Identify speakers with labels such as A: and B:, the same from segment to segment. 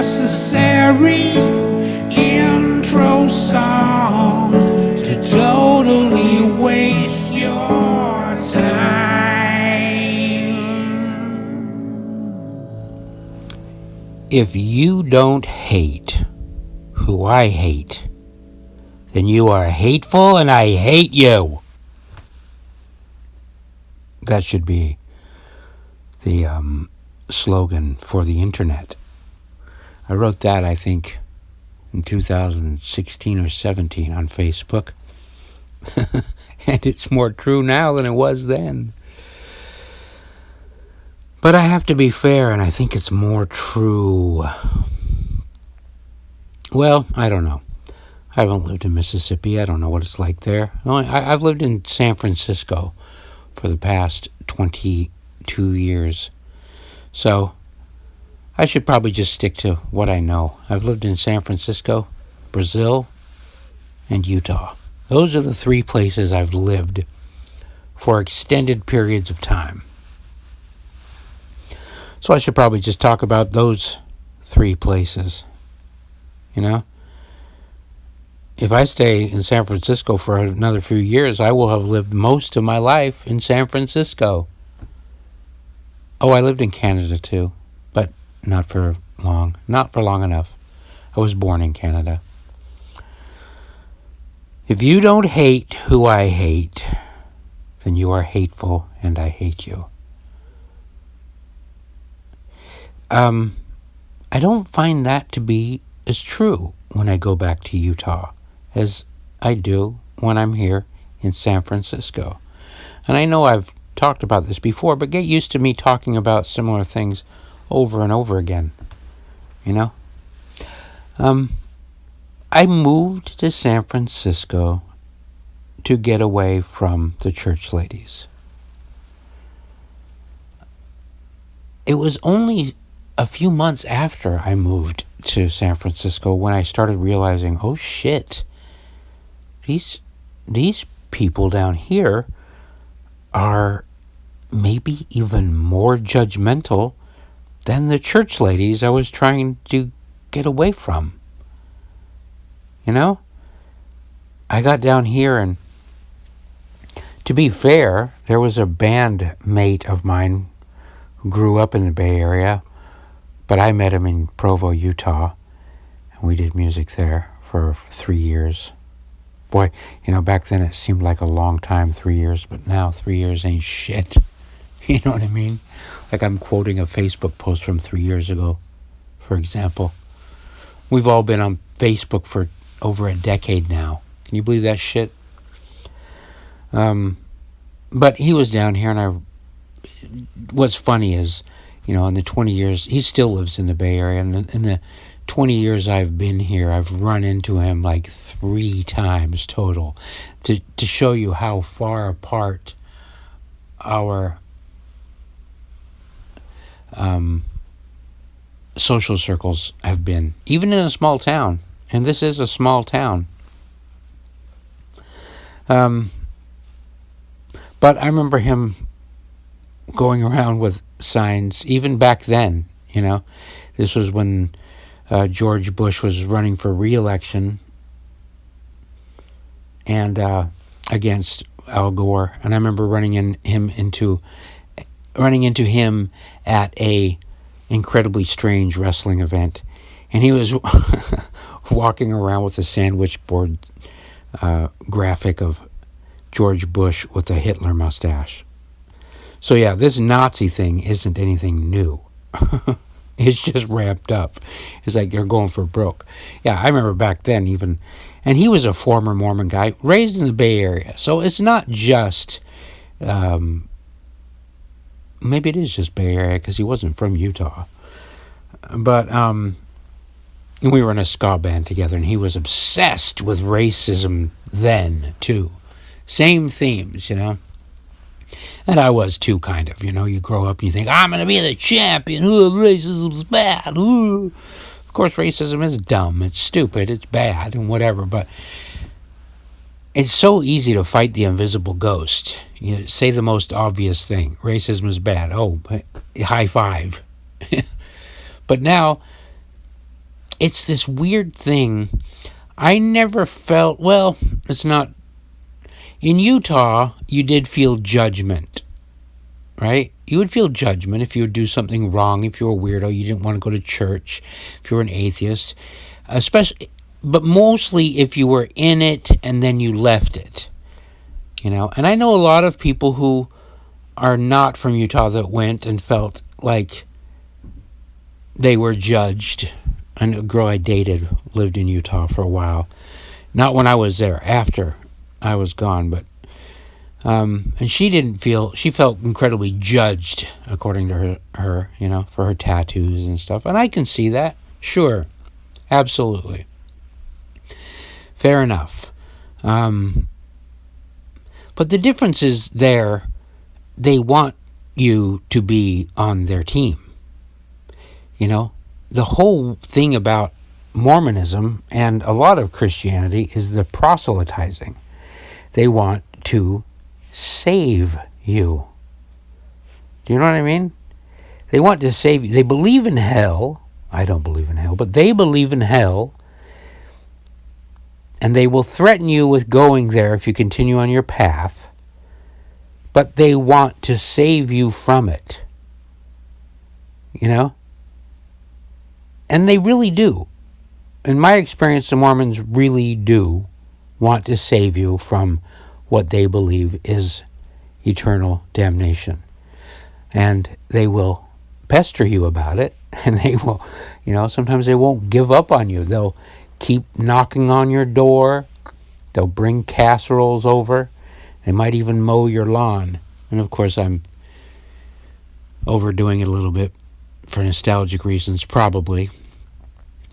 A: unnecessary intro song to totally waste your time.
B: If you don't hate who I hate, then you are hateful and I hate you. That should be the slogan for the internet. I wrote that, I think, in 2016 or 17 on Facebook. And it's more true now than it was then. But I have to be fair, and I think it's more true. Well, I don't know. I haven't lived in Mississippi. I don't know what it's like there. I've lived in San Francisco for the past 22 years. So I should probably just stick to what I know. I've lived in San Francisco, Brazil, and Utah. Those are the three places I've lived for extended periods of time. So I should probably just talk about those three places. You know? If I stay in San Francisco for another few years, I will have lived most of my life in San Francisco. Oh, I lived in Canada too, but not for long. Not for long enough. I was born in Canada. If you don't hate who I hate, then you are hateful and I hate you. I don't find that to be as true when I go back to Utah as I do when I'm here in San Francisco. And I know I've talked about this before, but get used to me talking about similar things over and over again. You know? I moved to San Francisco to get away from the church ladies. It was only a few months after I moved to San Francisco when I started realizing, oh shit, these people down here are maybe even more judgmental than the church ladies I was trying to get away from. You know? I got down here, and to be fair, there was a bandmate of mine who grew up in the Bay Area, but I met him in Provo, Utah, and we did music there for 3 years. Boy, you know, back then it seemed like a long time, 3 years, but now 3 years ain't shit. You know what I mean? Like I'm quoting a Facebook post from 3 years ago, for example. We've all been on Facebook for over a decade now. Can you believe that shit? But he was down here, and what's funny is, you know, in the 20 years, he still lives in the Bay Area, and in the 20 years I've been here, I've run into him like 3 times total to show you how far apart our social circles have been, even in a small town. And this is a small town. But I remember him going around with signs, even back then, you know. This was when George Bush was running for re-election and against Al Gore. And I remember running into him at a incredibly strange wrestling event. And he was walking around with a sandwich board graphic of George Bush with a Hitler mustache. So yeah, this Nazi thing isn't anything new. It's just ramped up. It's like they're going for broke. Yeah, I remember back then even, and he was a former Mormon guy, raised in the Bay Area. So it's not just, maybe it is just Bay Area because he wasn't from Utah. But we were in a ska band together, and he was obsessed with racism then, too. Same themes, you know. And I was too, kind of, you know. You grow up and you think, I'm going to be the champion. Racism's bad. Of course, racism is dumb. It's stupid. It's bad and whatever. But it's so easy to fight the invisible ghost. You say the most obvious thing. Racism is bad. Oh, high five. But now, it's this weird thing. I never felt, well, it's not. In Utah, you did feel judgment, right? You would feel judgment if you would do something wrong, if you were a weirdo, you didn't want to go to church, if you were an atheist, especially, but mostly if you were in it and then you left it, And I know a lot of people who are not from Utah that went and felt like they were judged. And a girl I dated lived in Utah for a while. Not when I was there, after I was gone, but and she felt incredibly judged, according to her, for her tattoos and stuff. And I can see that. Sure. Absolutely. Fair enough. But the difference is they want you to be on their team. The whole thing about Mormonism and a lot of Christianity is the proselytizing. They want to save you. Do you know what I mean? They want to save you. They believe in hell. I don't believe in hell, but they believe in hell. And they will threaten you with going there if you continue on your path. But they want to save you from it. And they really do. In my experience, the Mormons really do want to save you from what they believe is eternal damnation. And they will pester you about it. And they will, sometimes they won't give up on you. They'll keep knocking on your door. They'll bring casseroles over. They might even mow your lawn. And of course, I'm overdoing it a little bit for nostalgic reasons, probably.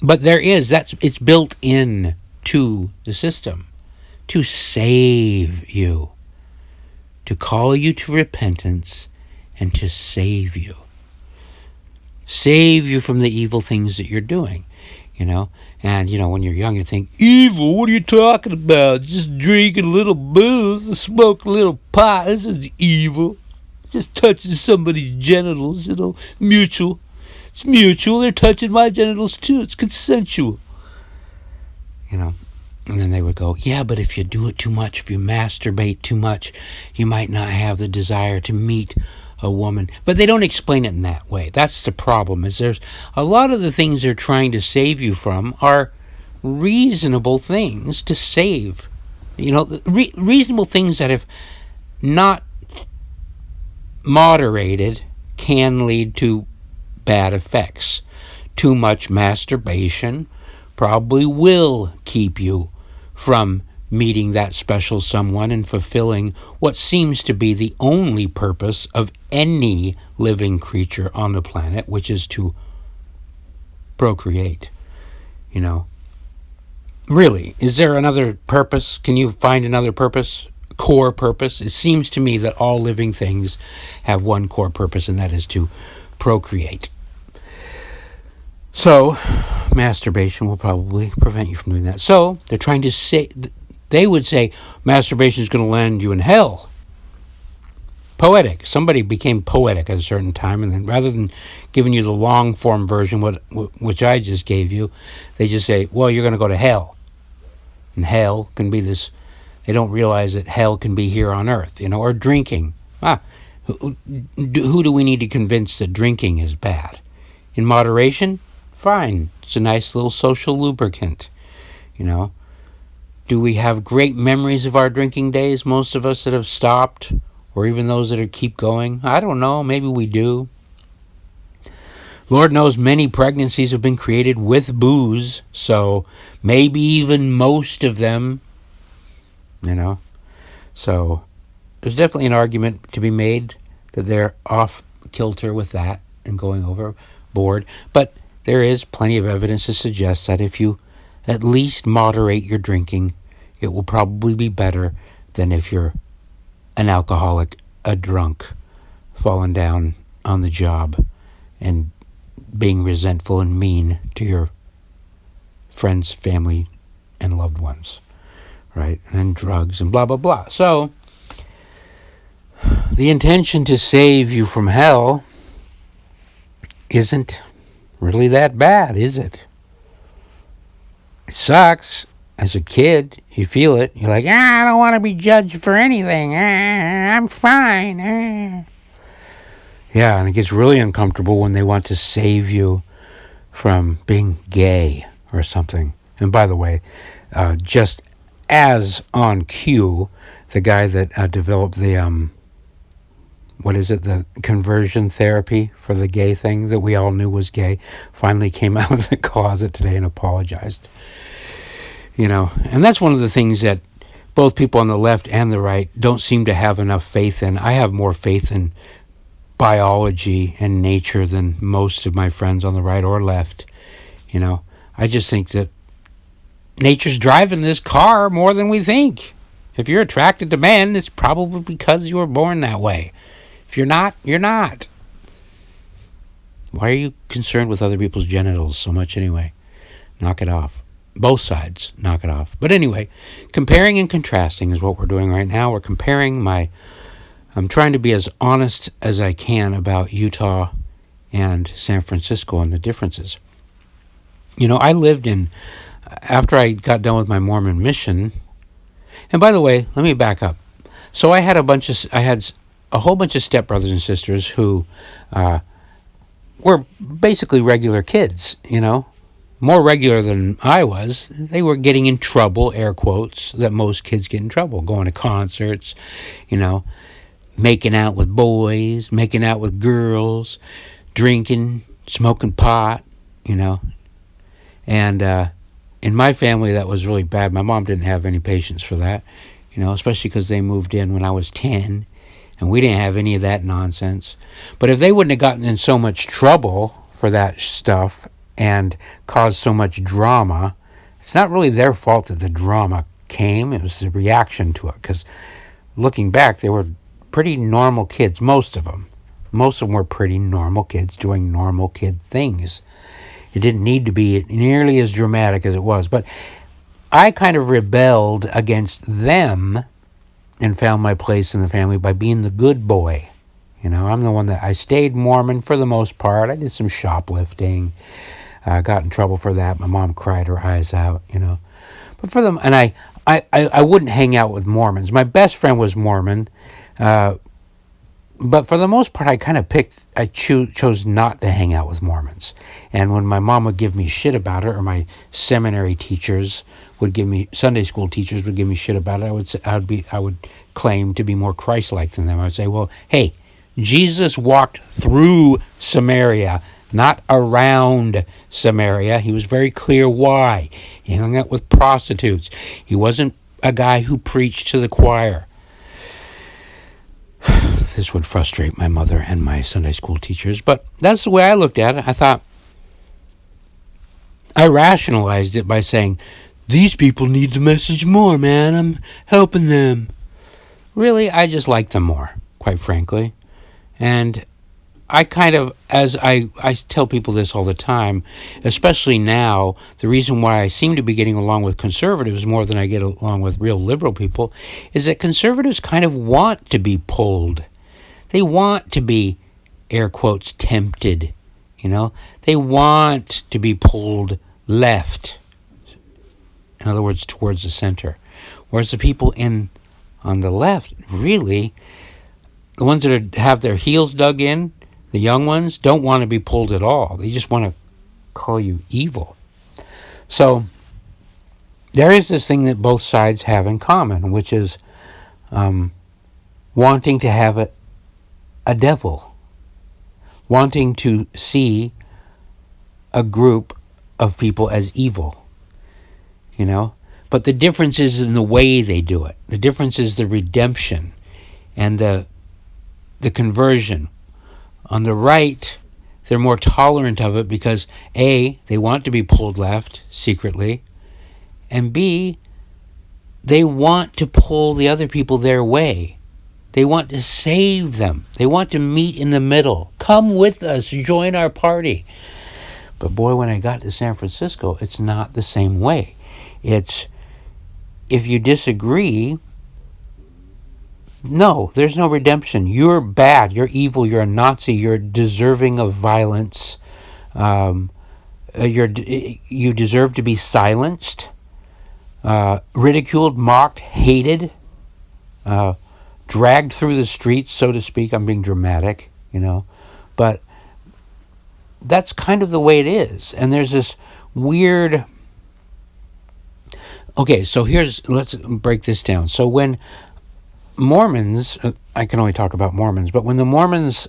B: But it's built in to the system to save you, to call you to repentance, and to save you. Save you from the evil things that you're doing, And, when you're young, you think, evil, what are you talking about? Just drink a little booze, smoke a little pot. This is evil. Just touching somebody's genitals, mutual. It's mutual. They're touching my genitals too. It's consensual. And then they would go, yeah, but if you do it too much, if you masturbate too much, you might not have the desire to meet a woman. But they don't explain it in that way. That's the problem, is there's a lot of the things they're trying to save you from are reasonable things to save. Reasonable things that, if not moderated, can lead to bad effects. Too much masturbation probably will keep you from meeting that special someone and fulfilling what seems to be the only purpose of any living creature on the planet, which is to procreate. Really, is there another purpose? Can you find another purpose? Core purpose? It seems to me that all living things have one core purpose, and that is to procreate. So, masturbation will probably prevent you from doing that. So, they're trying to say, they would say, masturbation is going to land you in hell. Poetic. Somebody became poetic at a certain time, and then rather than giving you the long form version, which I just gave you, they just say, well, you're going to go to hell. And hell can be this, they don't realize that hell can be here on earth, or drinking. Who do we need to convince that drinking is bad? In moderation? Fine. It's a nice little social lubricant, Do we have great memories of our drinking days, most of us that have stopped, or even those that keep going? I don't know. Maybe we do. Lord knows many pregnancies have been created with booze, so maybe even most of them, So there's definitely an argument to be made that they're off kilter with that and going overboard. But there is plenty of evidence to suggest that if you at least moderate your drinking, it will probably be better than if you're an alcoholic, a drunk, falling down on the job and being resentful and mean to your friends, family, and loved ones, right? And then drugs and blah, blah, blah. So, the intention to save you from hell isn't really that bad, is it? It sucks. As a kid, you feel it. You're like, I don't want to be judged for anything. I'm fine. Yeah, and it gets really uncomfortable when they want to save you from being gay or something. And by the way, just as on cue, the guy that developed the the conversion therapy for the gay thing that we all knew was gay, finally came out of the closet today and apologized. And that's one of the things that both people on the left and the right don't seem to have enough faith in. I have more faith in biology and nature than most of my friends on the right or left. I just think that nature's driving this car more than we think. If you're attracted to men, it's probably because you were born that way. If you're not, you're not. Why are you concerned with other people's genitals so much anyway? Knock it off. Both sides, knock it off. But anyway, comparing and contrasting is what we're doing right now. We're comparing I'm trying to be as honest as I can about Utah and San Francisco and the differences. I lived after I got done with my Mormon mission, and by the way, let me back up. So I had a whole bunch of stepbrothers and sisters who were basically regular kids, more regular than I was. They were getting in trouble, air quotes, that most kids get in trouble, going to concerts, making out with boys, making out with girls, drinking, smoking pot, And in my family, that was really bad. My mom didn't have any patience for that, especially because they moved in when I was 10, and we didn't have any of that nonsense. But if they wouldn't have gotten in so much trouble for that stuff and caused so much drama, it's not really their fault that the drama came. It was the reaction to it, because looking back, they were pretty normal kids, most of them. Most of them were pretty normal kids doing normal kid things. It didn't need to be nearly as dramatic as it was. But I kind of rebelled against them and found my place in the family by being the good boy. I'm the one that I stayed Mormon for the most part. I did some shoplifting. Got in trouble for that. My mom cried her eyes out, But for them, and I wouldn't hang out with Mormons. My best friend was Mormon. But for the most part, I chose not to hang out with Mormons. And when my mom would give me shit about it, or my seminary teachers Sunday school teachers would give me shit about it, I would claim to be more Christ-like than them. I would say, well, hey, Jesus walked through Samaria, not around Samaria. He was very clear why. He hung out with prostitutes. He wasn't a guy who preached to the choir. This would frustrate my mother and my Sunday school teachers, but that's the way I looked at it. I thought, I rationalized it by saying, these people need the message more, man. I'm helping them. Really, I just like them more, quite frankly. And I kind of, as I tell people this all the time, especially now, the reason why I seem to be getting along with conservatives more than I get along with real liberal people is that conservatives kind of want to be pulled. They want to be, air quotes, tempted. They want to be pulled left. In other words, towards the center. Whereas the people on the left, really, the ones that have their heels dug in, the young ones, don't want to be pulled at all. They just want to call you evil. So there is this thing that both sides have in common, which is wanting to have a devil, wanting to see a group of people as evil. But the difference is in the way they do it. The difference is the redemption and the conversion. On the right, they're more tolerant of it because A, they want to be pulled left secretly, and B, they want to pull the other people their way. They want to save them. They want to meet in the middle. Come with us, join our party. But boy, when I got to San Francisco, it's not the same way. It's, if you disagree, no, there's no redemption. You're bad. You're evil. You're a Nazi. You're deserving of violence. You deserve to be silenced, ridiculed, mocked, hated, dragged through the streets, so to speak. I'm being dramatic, but that's kind of the way it is. And there's this weird... Okay, so let's break this down. So when Mormons, I can only talk about Mormons, but when the Mormons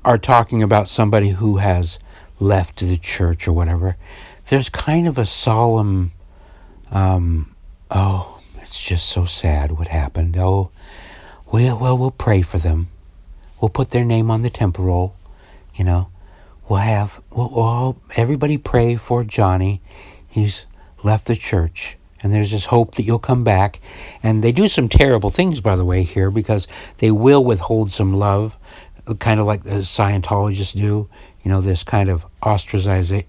B: are talking about somebody who has left the church or whatever, there's kind of a solemn, it's just so sad what happened. Oh, we'll pray for them. We'll put their name on the temple roll, We'll everybody pray for Johnny. He's left the church. And there's this hope that you'll come back. And they do some terrible things, by the way, here, because they will withhold some love, kind of like the Scientologists do. This kind of ostracization.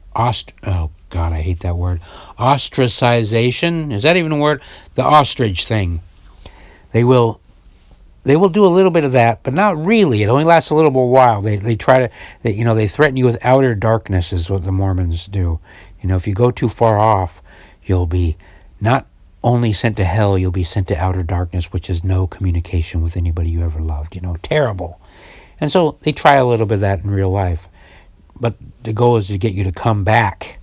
B: Oh, God, I hate that word. Ostracization. Is that even a word? The ostrich thing. They will do a little bit of that, but not really. It only lasts a little bit while. They try to, they threaten you with outer darkness is what the Mormons do. If you go too far off, you'll be not only sent to hell, you'll be sent to outer darkness, which is no communication with anybody you ever loved. Terrible. And so they try a little bit of that in real life. But the goal is to get you to come back.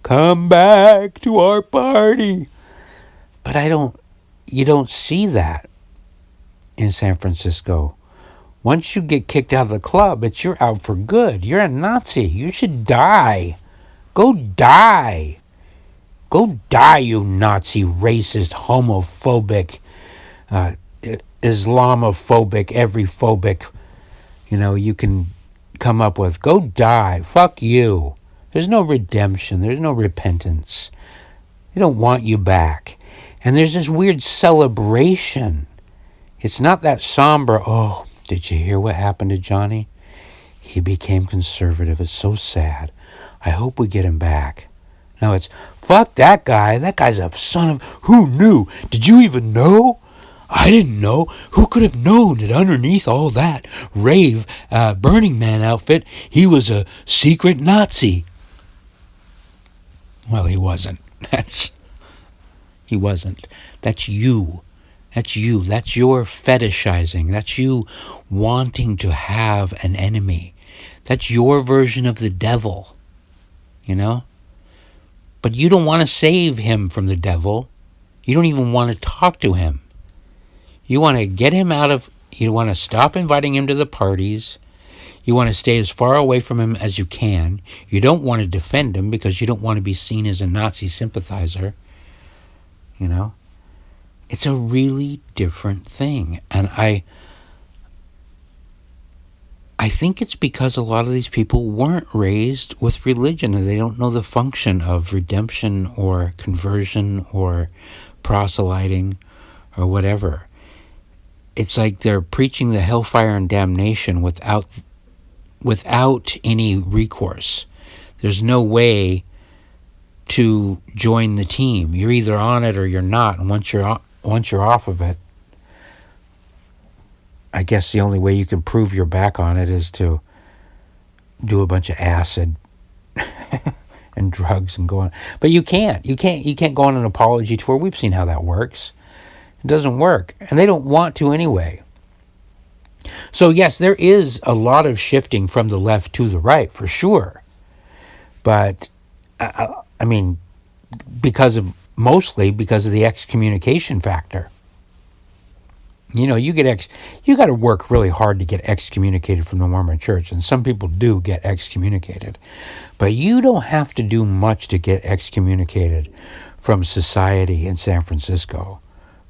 B: Come back to our party. But you don't see that in San Francisco. Once you get kicked out of the club, you're out for good. You're a Nazi. You should die. Go die. Go die, you Nazi, racist, homophobic, Islamophobic, every phobic, you can come up with. Go die. Fuck you. There's no redemption. There's no repentance. They don't want you back. And there's this weird celebration. It's not that somber, oh, did you hear what happened to Johnny? He became conservative. It's so sad. I hope we get him back. No, it's, fuck that guy. That guy's a son of... Who knew? Did you even know? I didn't know. Who could have known that underneath all that Burning Man outfit, he was a secret Nazi? Well, he wasn't. He wasn't. That's you. That's you. That's your fetishizing. That's you wanting to have an enemy. That's your version of the devil. But you don't want to save him from the devil. You don't even want to talk to him. You want to get him you want to stop inviting him to the parties. You want to stay as far away from him as you can. You don't want to defend him because you don't want to be seen as a Nazi sympathizer. It's a really different thing. And I think it's because a lot of these people weren't raised with religion and they don't know the function of redemption or conversion or proselyting or whatever. It's like they're preaching the hellfire and damnation without any recourse. There's no way to join the team. You're either on it or you're not. And once you're off of it, I guess the only way you can prove you're back on it is to do a bunch of acid and drugs and go on. But you can't go on an apology tour. We've seen how that works. It doesn't work. And they don't want to anyway. So yes, there is a lot of shifting from the left to the right, for sure. But, mostly because of the excommunication factor. You got to work really hard to get excommunicated from the Mormon Church, and some people do get excommunicated. But you don't have to do much to get excommunicated from society in San Francisco.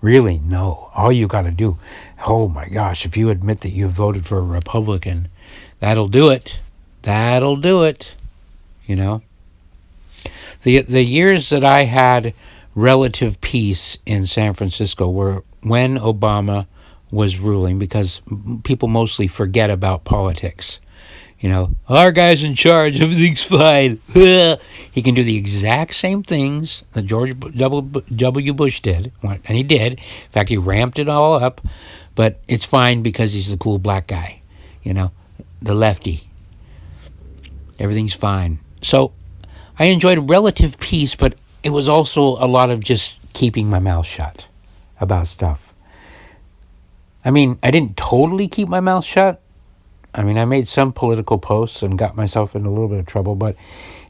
B: Really, no. All you got to do, oh my gosh, if you admit that you voted for a Republican, that'll do it. That'll do it. The years that I had relative peace in San Francisco were when Obama was ruling, because people mostly forget about politics. Our guy's in charge, everything's fine. He can do the exact same things that George W. Bush did, and he did. In fact, he ramped it all up, but it's fine because he's the cool black guy, the lefty. Everything's fine. So I enjoyed relative peace, but it was also a lot of just keeping my mouth shut about stuff. I mean, I didn't totally keep my mouth shut. I mean, I made some political posts and got myself in a little bit of trouble, but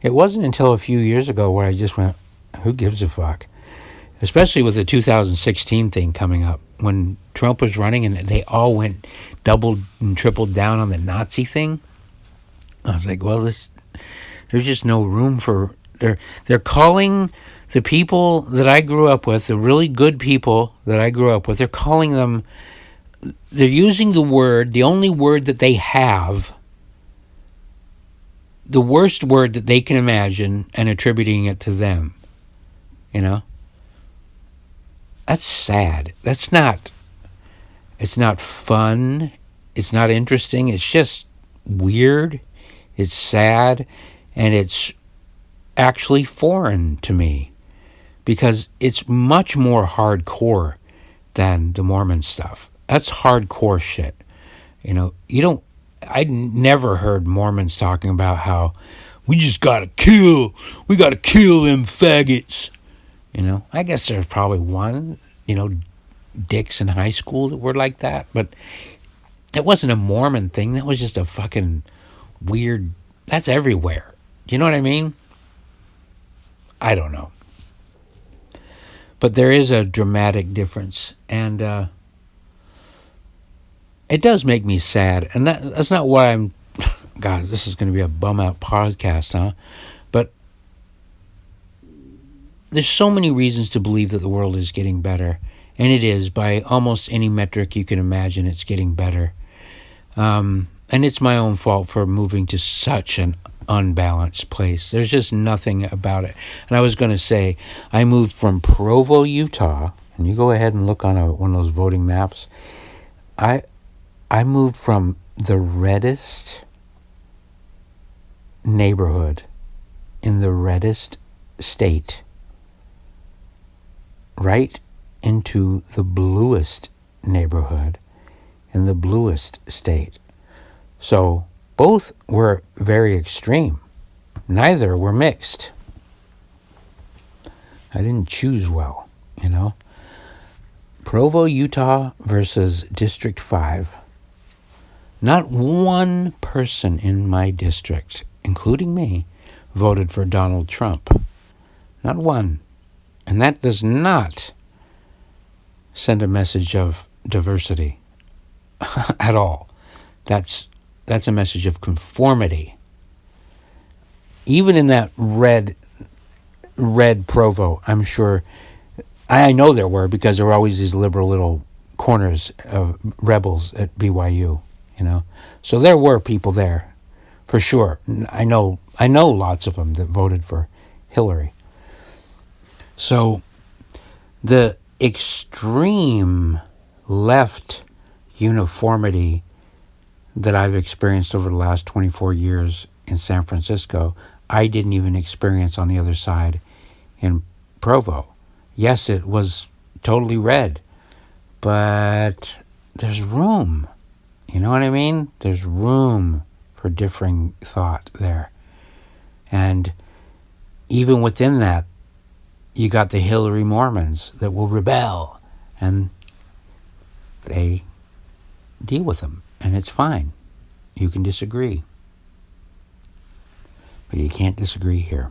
B: it wasn't until a few years ago where I just went, who gives a fuck? Especially with the 2016 thing coming up, when Trump was running and they all went doubled and tripled down on the Nazi thing. I was like, well, there's just no room for... They're calling the people that I grew up with, the really good people that I grew up with, they're calling them... They're using the word, the only word that they have, the worst word that they can imagine, and attributing it to them. You know? That's sad. It's not fun. It's not interesting. It's just weird. It's sad. And it's actually foreign to me. Because it's much more hardcore than the Mormon stuff. That's hardcore shit. You know, I never heard Mormons talking about how we gotta kill them faggots. You know, I guess there's probably one, dicks in high school that were like that, but it wasn't a Mormon thing. That was just a fucking weird, that's everywhere. Do you know what I mean? I don't know. But there is a dramatic difference, and it does make me sad. And that's not what I'm... God, this is going to be a bum-out podcast, huh? But there's so many reasons to believe that the world is getting better. And it is. By almost any metric you can imagine, it's getting better. And it's my own fault for moving to such an unbalanced place. There's just nothing about it. And I was going to say, I moved from Provo, Utah, and you go ahead and look on one of those voting maps. I moved from the reddest neighborhood in the reddest state right into the bluest neighborhood in the bluest state. So both were very extreme. Neither were mixed. I didn't choose well, Provo, Utah versus District 5. Not one person in my district, including me, voted for Donald Trump. Not one. And that does not send a message of diversity at all. That's a message of conformity. Even in that red Provo, I'm sure, I know there were, because there were always these liberal little corners of rebels at BYU. So there were people there, for sure. I know lots of them that voted for Hillary. So the extreme left uniformity that I've experienced over the last 24 years in San Francisco, I didn't even experience on the other side in Provo. Yes, it was totally red, but there's room. You know what I mean? There's room for differing thought there. And even within that, you got the Hillary Mormons that will rebel, and they deal with them, and it's fine. You can disagree, but you can't disagree here.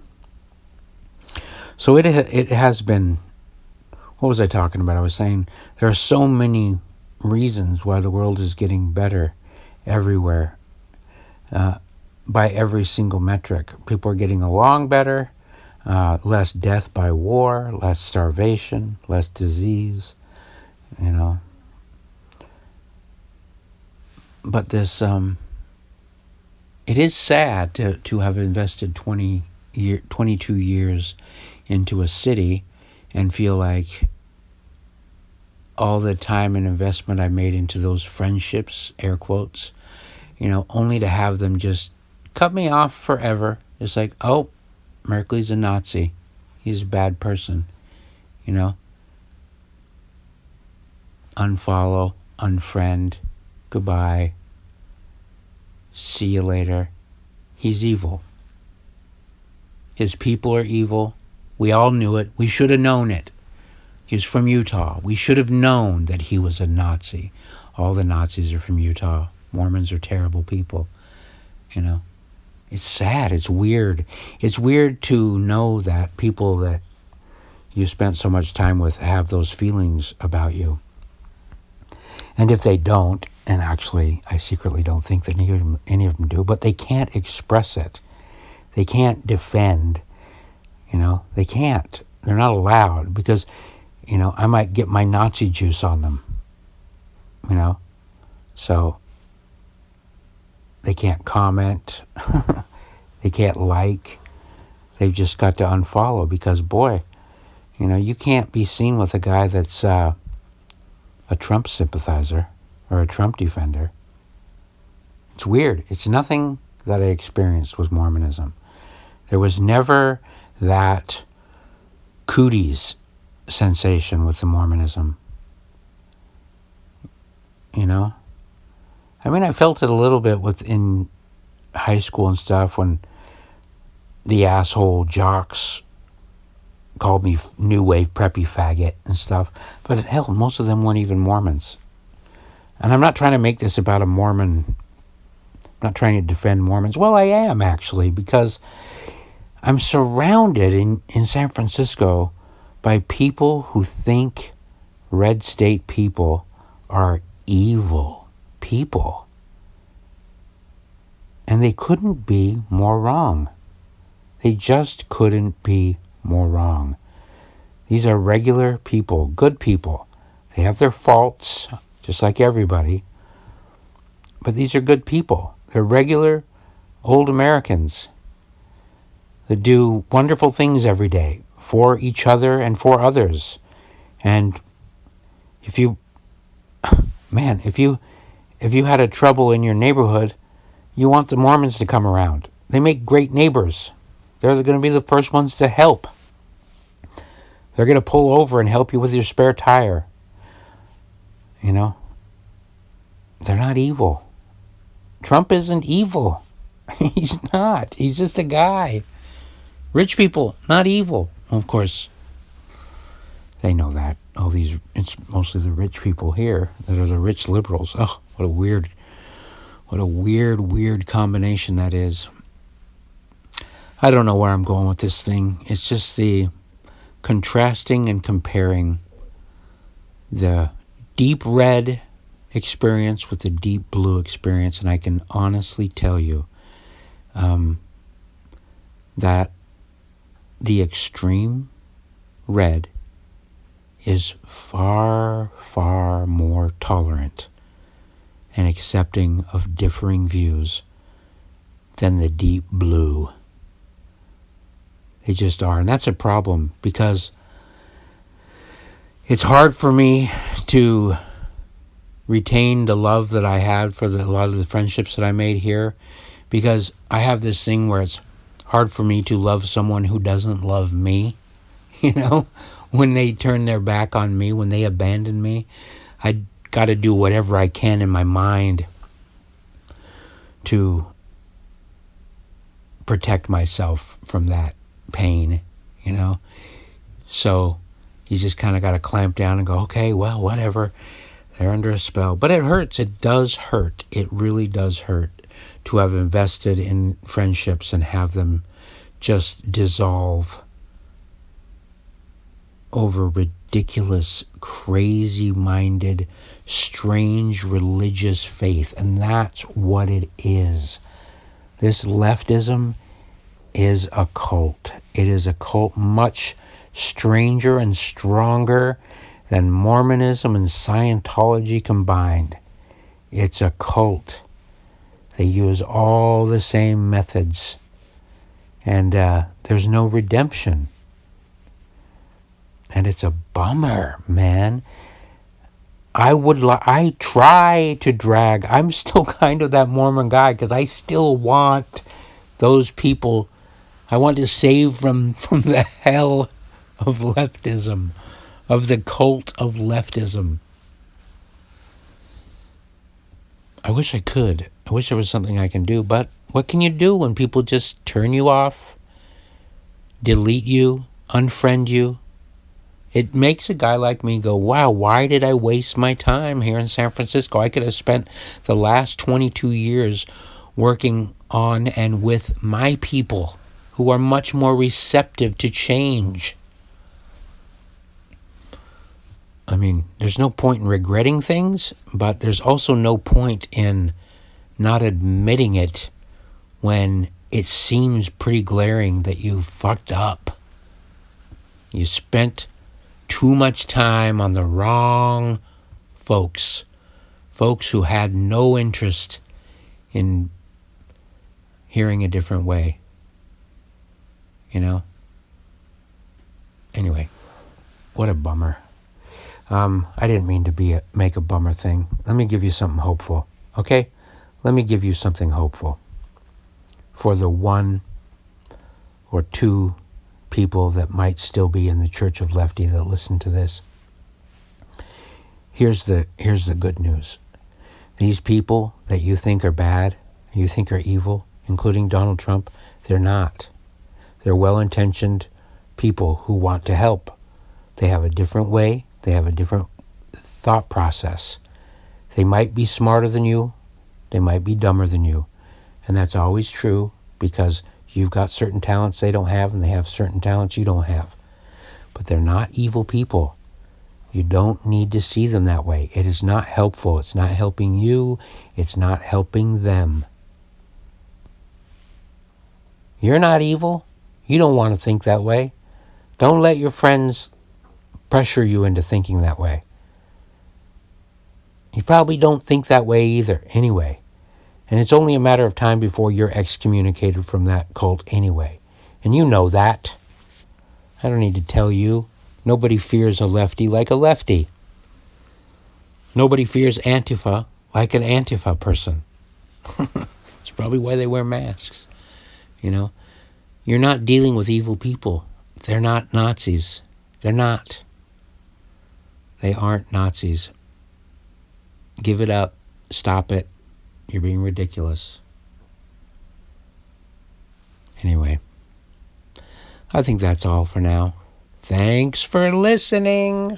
B: So it has been... What was I talking about? I was saying there are so many reasons why the world is getting better everywhere, by every single metric. People are getting along better, less death by war, less starvation, less disease, But this, it is sad to have invested 22 years into a city and feel like all the time and investment I made into those friendships, air quotes, only to have them just cut me off forever. It's like, oh, Merkley's a Nazi. He's a bad person, Unfollow, unfriend, goodbye, see you later. He's evil. His people are evil. We all knew it. We should have known it. He's from Utah. We should have known that he was a Nazi. All the Nazis are from Utah. Mormons are terrible people. You know, it's sad. It's weird. It's weird to know that people that you spent so much time with have those feelings about you. And if they don't, and actually I secretly don't think that any of them do, but they can't express it. They can't defend. You know, they can't. They're not allowed because, you know, I might get my Nazi juice on them. You know, so they can't comment. They can't like. They've just got to unfollow because, boy, you know, you can't be seen with a guy that's a Trump sympathizer or a Trump defender. It's weird. It's nothing that I experienced with Mormonism. There was never that cooties sensation with the Mormonism. You know? I mean, I felt it a little bit in high school and stuff when the asshole jocks called me new wave preppy faggot and stuff. But hell, most of them weren't even Mormons. And I'm not trying to make this about a Mormon. I'm not trying to defend Mormons. Well, I am actually, because I'm surrounded in San Francisco by people who think red state people are evil people. And they couldn't be more wrong. They just couldn't be more wrong. These are regular people, good people. They have their faults, just like everybody. But these are good people. They're regular old Americans that do wonderful things every day for each other and for others. And if you had a trouble in your neighborhood, you want the Mormons to come around. They make great neighbors. They're going to be the first ones to help. They're going to pull over and help you with your spare tire. You know? They're not evil. Trump isn't evil. He's not. He's just a guy. Rich people, not evil. Of course, they know that. It's mostly the rich people here that are the rich liberals. Oh, what a weird combination that is. I don't know where I'm going with this thing. It's just the contrasting and comparing the deep red experience with the deep blue experience. And I can honestly tell you that the extreme red is far, far more tolerant and accepting of differing views than the deep blue. They just are. And that's a problem because it's hard for me to retain the love that I had for a lot of the friendships that I made here, because I have this thing where it's hard for me to love someone who doesn't love me. You know, when they turn their back on me, when they abandon me, I got to do whatever I can in my mind to protect myself from that pain, you know. So you just kind of got to clamp down and go, okay, well, whatever. They're under a spell. But it hurts. It does hurt. It really does hurt to have invested in friendships and have them just dissolve over ridiculous, crazy-minded, strange religious faith. And that's what it is. This leftism is a cult. It is a cult much stranger and stronger than Mormonism and Scientology combined. It's a cult. They use all the same methods. And there's no redemption. And it's a bummer, man. I try to drag. I'm still kind of that Mormon guy because I still want those people. I want to save them from the hell of leftism, of the cult of leftism. I wish I could. I wish there was something I can do. But what can you do when people just turn you off? delete you, unfriend you. It makes a guy like me go, wow, why did I waste my time here in San Francisco? I could have spent the last 22 years working on and with my people who are much more receptive to change. I mean, there's no point in regretting things, but there's also no point in not admitting it when it seems pretty glaring that you fucked up. You spent too much time on the wrong folks who had no interest in hearing a different way. Anyway, what a bummer. I didn't mean to make a bummer thing. Let me give you something hopeful, okay? Let me give you something hopeful for the one or two people that might still be in the Church of Lefty that listen to this. Here's the good news. These people that you think are bad, you think are evil, including Donald Trump, they're not. They're well-intentioned people who want to help. They have a different way. They have a different thought process. They might be smarter than you. They might be dumber than you. And that's always true because you've got certain talents they don't have and they have certain talents you don't have. But they're not evil people. You don't need to see them that way. It is not helpful. It's not helping you. It's not helping them. You're not evil. You don't want to think that way. Don't let your friends pressure you into thinking that way. You probably don't think that way either, anyway. And it's only a matter of time before you're excommunicated from that cult anyway. And you know that. I don't need to tell you. Nobody fears a lefty like a lefty. Nobody fears Antifa like an Antifa person. It's probably why they wear masks. You're not dealing with evil people. They're not Nazis. They're not. They aren't Nazis. Give it up. Stop it. You're being ridiculous. Anyway, I think that's all for now. Thanks for listening.